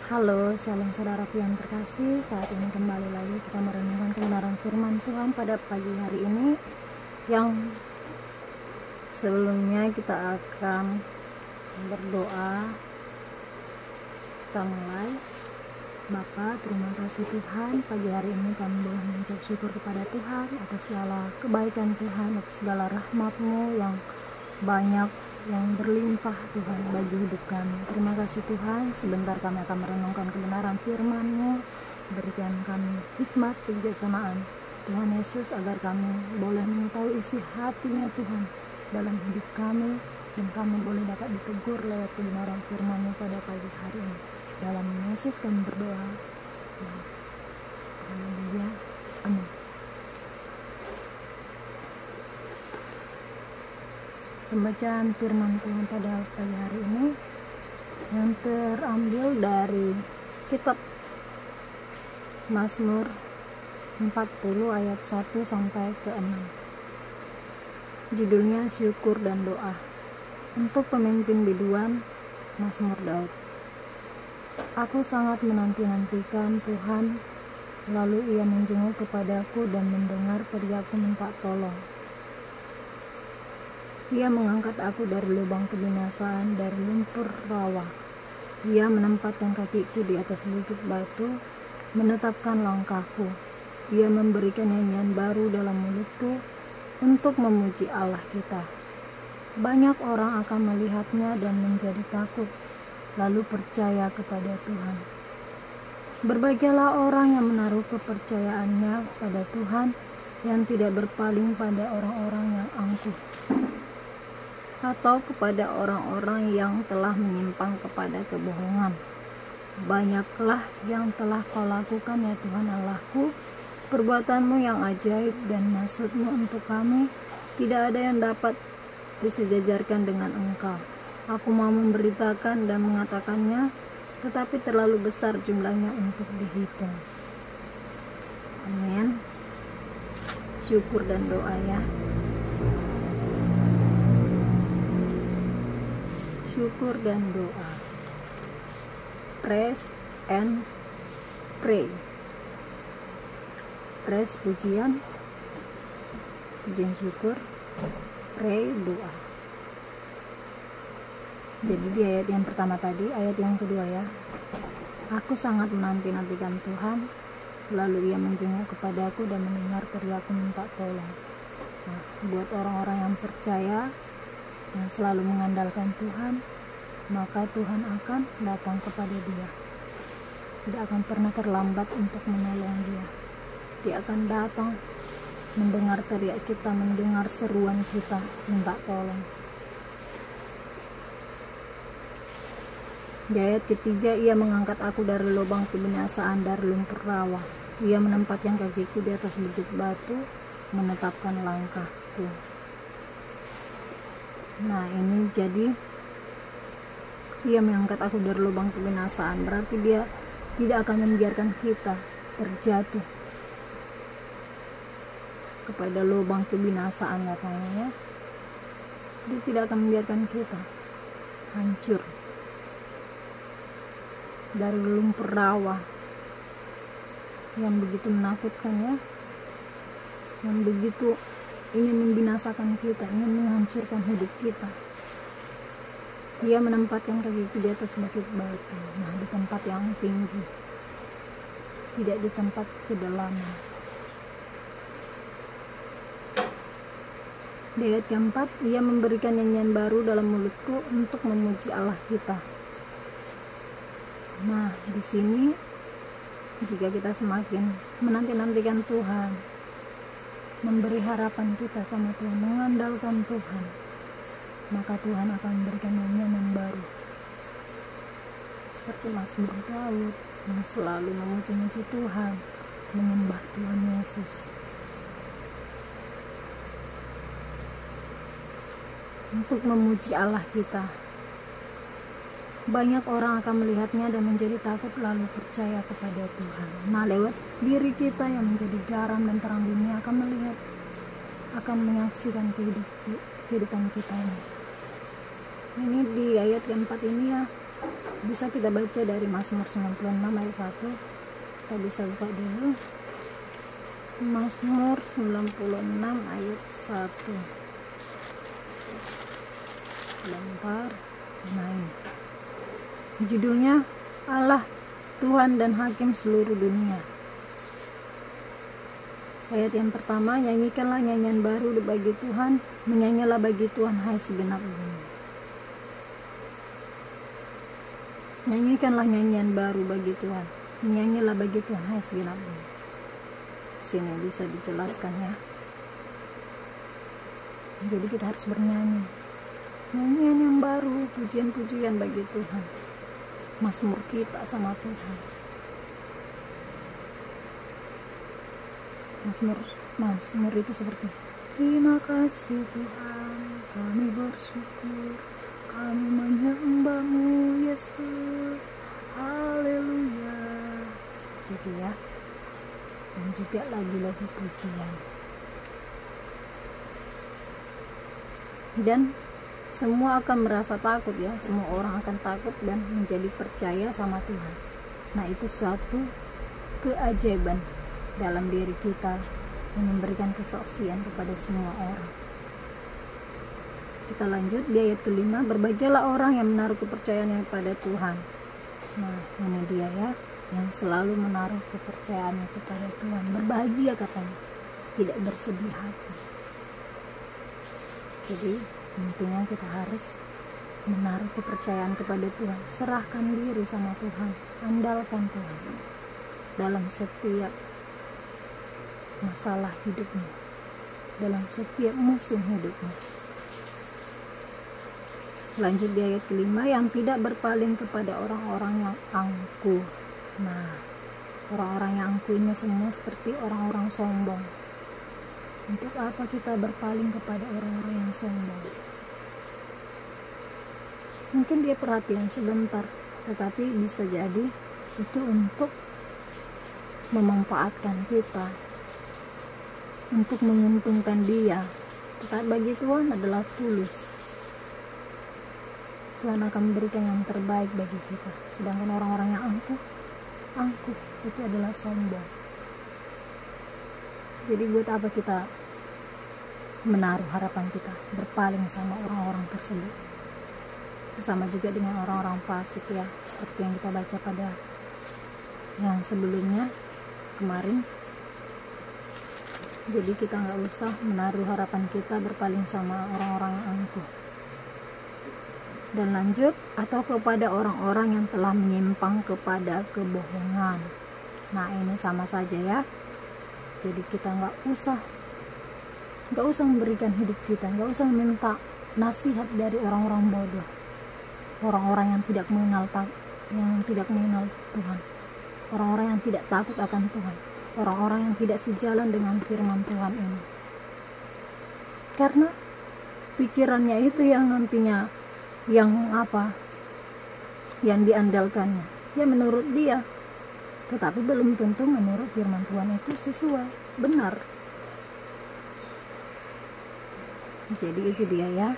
Halo, salam saudaraku yang terkasih. Saat ini kembali lagi kita merenungkan kebenaran firman Tuhan pada pagi hari ini. Yang sebelumnya kita akan berdoa. Kita mulai. Bapa, terima kasih Tuhan, pagi hari ini kami boleh mengucap syukur kepada Tuhan atas segala kebaikan Tuhan, atas segala rahmat-Mu yang banyak, yang berlimpah Tuhan bagi hidup kami. Terima kasih Tuhan, sebentar kami akan merenungkan kebenaran firman-Mu. Berikan kami hikmat kebijaksanaan Tuhan Yesus, agar kami boleh mengetahui isi hatinya Tuhan dalam hidup kami, dan kami boleh dapat ditegur lewat kebenaran firman-Mu pada pagi hari ini. Dalam Yesus kami berdoa. Haleluya. Amin. Pembacaan firman Tuhan pada pagi hari ini yang terambil dari kitab Mazmur 40 ayat 1 sampai ke 6. Judulnya Syukur dan Doa. Untuk pemimpin biduan, Mazmur Daud. Aku sangat menanti-nantikan Tuhan, lalu Ia menjenguk kepadaku dan mendengar teriakku minta tolong. Ia mengangkat aku dari lubang kebinasaan, dari lumpur rawa. Ia menempatkan kakiku di atas bukit batu, menetapkan langkahku. Ia memberikan nyanyian baru dalam mulutku untuk memuji Allah kita. Banyak orang akan melihatnya dan menjadi takut, lalu percaya kepada Tuhan. Berbahagialah orang yang menaruh kepercayaannya pada Tuhan, yang tidak berpaling pada orang-orang yang angkuh, atau kepada orang-orang yang telah menyimpang kepada kebohongan. Banyaklah yang telah Kau lakukan ya Tuhan Allahku, perbuatan-Mu yang ajaib dan maksud-Mu untuk kami, tidak ada yang dapat disejajarkan dengan Engkau. Aku mau memberitakan dan mengatakannya, tetapi terlalu besar jumlahnya untuk dihitung. Amin. Syukur dan doa ya. Syukur dan doa. Praise and pray. Praise pujian, pujian syukur, pray doa. Jadi di ayat yang pertama tadi, ayat yang kedua ya. Aku sangat menanti-nantikan Tuhan, lalu Ia menjenguk kepadaku dan mendengar teriakku minta tolong. Nah, buat orang-orang yang percaya, yang selalu mengandalkan Tuhan, maka Tuhan akan datang kepada dia. Tidak akan pernah terlambat untuk menolong dia. Dia akan datang mendengar teriak kita, mendengar seruan kita minta tolong. Di ayat ketiga, Ia mengangkat aku dari lubang kebinasaan, dari lumpur rawa. Ia menempatkan kakiku di atas bukit batu, menetapkan langkahku. Nah, ini jadi Ia mengangkat aku dari lubang kebinasaan, berarti Dia tidak akan membiarkan kita terjatuh kepada lubang kebinasaan katanya ya. Dia tidak akan membiarkan kita hancur dari lumpur rawa yang begitu menakutkan ya, yang begitu ingin membinasakan kita, ingin menghancurkan hidup kita. Ia menempatkan kakiku di atas bukit batu, nah di tempat yang tinggi, tidak di tempat kedalaman. Di ayat keempat, Ia memberikan nyanyian baru dalam mulutku untuk memuji Allah kita. Nah, di sini jika kita semakin menanti-nantikan Tuhan, memberi harapan kita sama Tuhan, mengandalkan Tuhan, maka Tuhan akan memberikan nyanyian yang baru. Seperti Mazmur Daud yang selalu memuji-muji Tuhan, menyembah Tuhan Yesus. Untuk memuji Allah kita. Banyak orang akan melihatnya dan menjadi takut, lalu percaya kepada Tuhan. Nah, lewat diri kita yang menjadi garam dan terang dunia akan melihat, akan menyaksikan kehidupan kita ini. Ini di ayat keempat ini ya, Bisa kita baca dari Mazmur 96 ayat 1. Kita bisa buka dulu Mazmur 96 ayat 1. Sebentar, main. Judulnya Allah Tuhan dan Hakim seluruh dunia. Ayat yang pertama, nyanyikanlah nyanyian baru bagi Tuhan, menyanyilah bagi Tuhan hai segenap bumi. Nyanyikanlah nyanyian baru bagi Tuhan, menyanyilah bagi Tuhan hai segenap bumi. Sini bisa dijelaskan ya. Jadi kita harus bernyanyi, nyanyian yang baru, pujian-pujian bagi Tuhan, mazmur kita sama Tuhan. Mazmur itu seperti, terima kasih Tuhan, kami bersyukur, kami menyembah-Mu Yesus, haleluya. Seperti itu ya. Dan juga lagu-lagu pujian. Dan semua akan merasa takut ya, semua orang akan takut dan menjadi percaya sama Tuhan. Nah, itu suatu keajaiban dalam diri kita yang memberikan kesaksian kepada semua orang. Kita lanjut di ayat kelima, berbahagialah orang yang menaruh kepercayaannya pada Tuhan. Nah, ini dia ya, yang selalu menaruh kepercayaannya kepada Tuhan. Berbahagia katanya, tidak bersedih hati. Jadi intinya kita harus menaruh kepercayaan kepada Tuhan, serahkan diri sama Tuhan, andalkan Tuhan dalam setiap masalah hidupnya, dalam setiap musim hidupnya. Lanjut di ayat kelima, yang tidak berpaling kepada orang-orang yang angkuh. Nah, orang-orang yang angkuh ini semua seperti orang-orang sombong. Untuk apa kita berpaling kepada orang-orang yang sombong? Mungkin dia perhatian sebentar, tetapi bisa jadi itu untuk memanfaatkan kita, untuk menguntungkan dia. Tetapi bagi Tuhan adalah tulus. Tuhan akan memberikan yang terbaik bagi kita. Sedangkan orang-orang yang angkuh itu adalah sombong. Jadi buat apa kita menaruh harapan kita, berpaling sama orang-orang tersebut? Itu sama juga dengan orang-orang fasik ya, seperti yang kita baca pada yang sebelumnya kemarin. Jadi kita nggak usah menaruh harapan kita berpaling sama orang-orang yang angkuh. Dan lanjut, atau kepada orang-orang yang telah menyimpang kepada kebohongan. Nah, ini sama saja ya. Jadi kita nggak usah memberikan hidup kita, nggak usah minta nasihat dari orang-orang bodoh, orang-orang yang tidak mengenal Tuhan, orang-orang yang tidak takut akan Tuhan, orang-orang yang tidak sejalan dengan firman Tuhan ini. Karena pikirannya itu yang nantinya yang diandalkannya ya menurut dia, tetapi belum tentu menurut firman Tuhan itu sesuai benar. Jadi itu dia ya.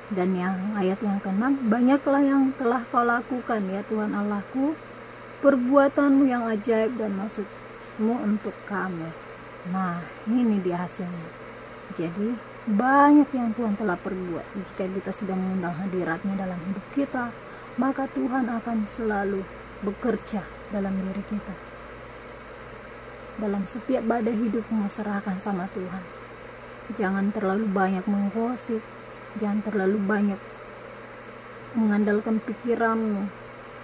Dan yang ayat yang ke-6, banyaklah yang telah kau lakukan ya Tuhan Allahku, perbuatanmu yang ajaib dan maksudmu untuk kami. Nah, ini dia hasilnya. Jadi banyak yang Tuhan telah perbuat. Jika kita sudah mengundang hadiratnya dalam hidup kita, maka Tuhan akan selalu bekerja dalam diri kita. Dalam setiap badai hidupmu, serahkan sama Tuhan. Jangan terlalu banyak menggosip, jangan terlalu banyak mengandalkan pikiranmu,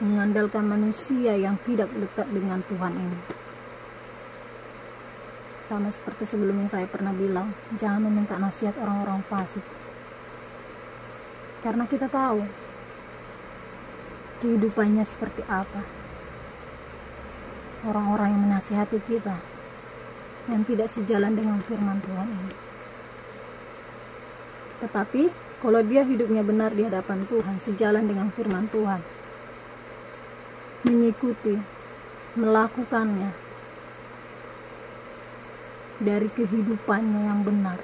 mengandalkan manusia yang tidak dekat dengan Tuhan ini. Sama seperti sebelumnya saya pernah bilang, jangan meminta nasihat orang-orang fasik. Karena kita tahu kehidupannya seperti apa. Orang-orang yang menasihati kita, yang tidak sejalan dengan firman Tuhan ini. Tetapi kalau dia hidupnya benar di hadapan Tuhan, sejalan dengan firman Tuhan, mengikuti, melakukannya dari kehidupannya yang benar,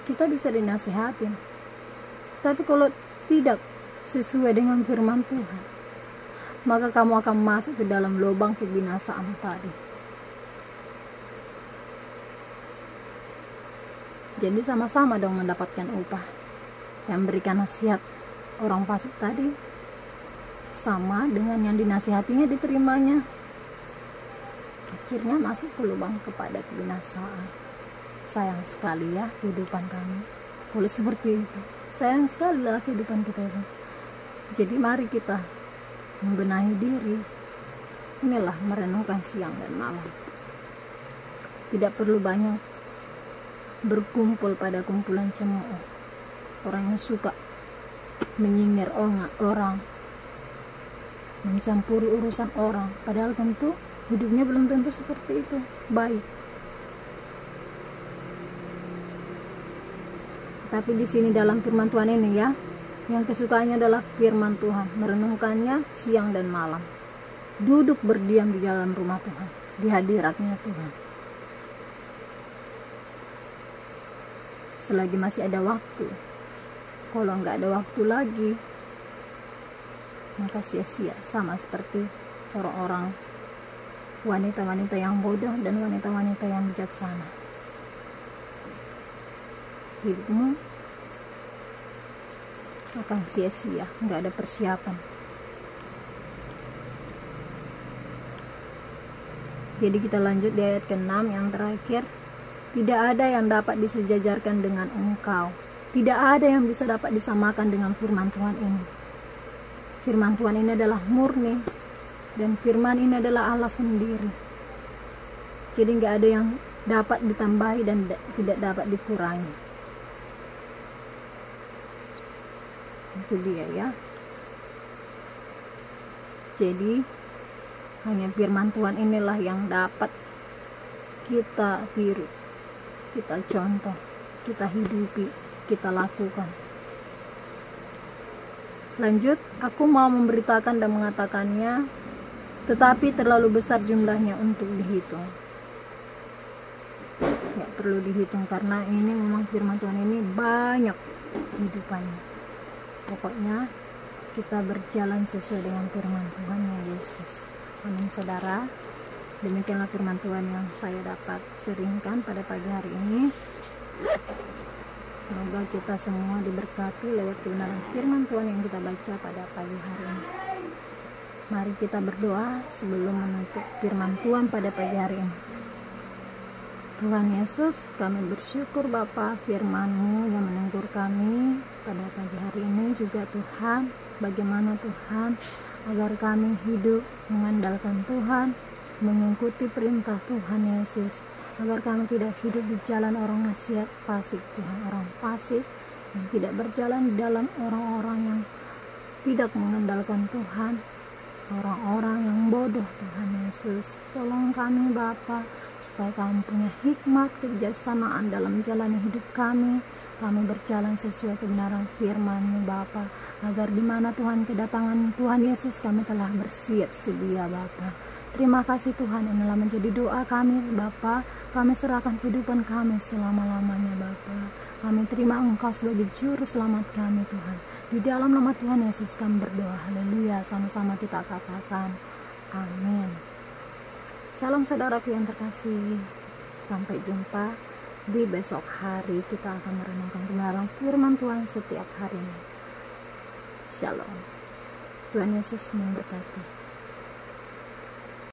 kita bisa dinasihatin. Tapi kalau tidak sesuai dengan firman Tuhan, maka kamu akan masuk ke dalam lubang kebinasaan tadi. Jadi sama-sama dong mendapatkan upah. Yang berikan nasihat orang fasik tadi sama dengan yang dinasihatinya diterimanya. Akhirnya masuk ke lubang kepada kebinasaan. Sayang sekali ya kehidupan kami kalau seperti itu. Sayang sekali lah kehidupan kita itu. Jadi mari kita membenahi diri. Inilah merenungkan siang dan malam. Tidak perlu banyak berkumpul pada kumpulan cemooh, orang yang suka menyindir orang, mencampuri urusan orang, padahal tentu hidupnya belum tentu seperti itu baik. Tapi di sini dalam firman Tuhan ini ya, yang kesukaannya adalah firman Tuhan, merenungkannya siang dan malam, duduk berdiam di dalam rumah Tuhan, di hadiratnya Tuhan. Selagi masih ada waktu. Kalau nggak ada waktu lagi, maka sia-sia, sama seperti orang-orang wanita-wanita yang bodoh dan wanita-wanita yang bijaksana. Hidupmu akan sia-sia, nggak ada persiapan. Jadi kita lanjut di ayat ke-6 yang terakhir. Tidak ada yang dapat disejajarkan dengan Engkau. Tidak ada yang bisa dapat disamakan dengan firman Tuhan ini. Firman Tuhan ini adalah murni, dan firman ini adalah Allah sendiri. Jadi nggak ada yang dapat ditambahi dan tidak dapat dikurangi. Itu dia ya. Jadi hanya firman Tuhan inilah yang dapat kita tiru, kita contoh, kita hidupi, kita lakukan. Lanjut, aku mau memberitakan dan mengatakannya, tetapi terlalu besar jumlahnya untuk dihitung. Nggak perlu dihitung karena ini memang firman Tuhan ini banyak kehidupannya. Pokoknya kita berjalan sesuai dengan firman Tuhan ya Yesus. Amin saudara. Demikianlah firman Tuhan yang saya dapat seringkan pada pagi hari ini. Semoga kita semua diberkati lewat kebenaran firman Tuhan yang kita baca pada pagi hari ini. Mari kita berdoa sebelum menutup firman Tuhan pada pagi hari ini. Tuhan Yesus, kami bersyukur Bapa firman-Mu yang menegur kami pada pagi hari ini juga Tuhan. Bagaimana Tuhan agar kami hidup mengandalkan Tuhan, mengikuti perintah Tuhan Yesus, agar kami tidak hidup di jalan orang maksiat fasik Tuhan, orang fasik yang tidak berjalan di dalam orang-orang yang tidak mengandalkan Tuhan, orang-orang yang bodoh Tuhan Yesus. Tolong kami Bapa, supaya kami punya hikmat, kebijaksanaan dalam menjalani hidup kami berjalan sesuai kebenaran firman-Mu Bapa, agar di mana Tuhan kedatangan Tuhan Yesus kami telah bersiap sedia Bapa. Terima kasih Tuhan, inilah menjadi doa kami Bapa. Kami serahkan kehidupan kami selama-lamanya Bapa. Kami terima Engkau sebagai juru selamat kami Tuhan. Di dalam nama Tuhan Yesus kami berdoa. Haleluya. Sama-sama kita katakan amin. Shalom saudaraku yang terkasih. Sampai jumpa di besok hari. Kita akan merenungkan kebenaran firman Tuhan setiap harinya. Shalom. Tuhan Yesus memberkati.